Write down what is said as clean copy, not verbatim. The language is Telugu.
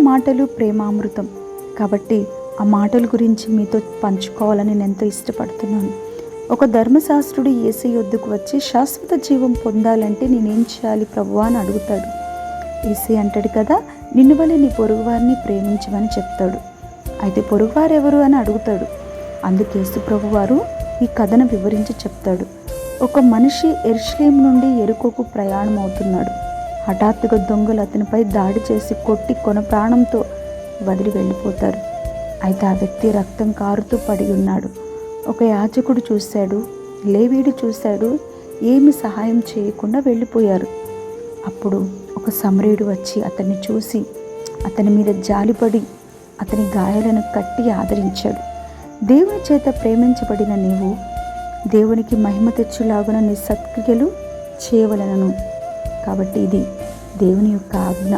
మాటలు ప్రేమామృతం. కాబట్టి ఆ మాటల గురించి మీతో పంచుకోవాలని నేను ఎంతో ఇష్టపడుతున్నాను. ఒక ధర్మశాస్త్రుడు యేసు యొద్దకు వచ్చి శాశ్వత జీవం పొందాలంటే నేనేం చేయాలి ప్రభువా అని అడుగుతాడు. యేసు అంటాడు కదా, నిన్ను వలె నీ పొరుగువారిని ప్రేమించమని చెప్తాడు. అయితే పొరుగువారు ఎవరు అని అడుగుతాడు. అందుకు యేసు ప్రభువారు ఈ కథను వివరించి చెప్తాడు. ఒక మనిషి యెరూషలేము నుండి యెరికోకు ప్రయాణం అవుతున్నాడు. హఠాత్తుగా దొంగలు అతనిపై దాడి చేసి కొట్టి కొన ప్రాణంతో వదిలి వెళ్ళిపోతారు. అయితే ఆ వ్యక్తి రక్తం కారుతూ పడి ఉన్నాడు. ఒక యాజకుడు చూశాడు, లేవీయుడు చూశాడు, ఏమి సహాయం చేయకుండా వెళ్ళిపోయారు. అప్పుడు ఒక సమరయుడు వచ్చి అతన్ని చూసి అతని మీద జాలిపడి అతని గాయాలను కట్టి ఆదరించాడు. దేవుని చేత ప్రేమించబడిన నీవు దేవునికి మహిమ తెచ్చులాగున నీ సత్క్రియలు చేయవలెనను. కాబట్టి ఇది దేవుని యొక్క ఆజ్ఞ.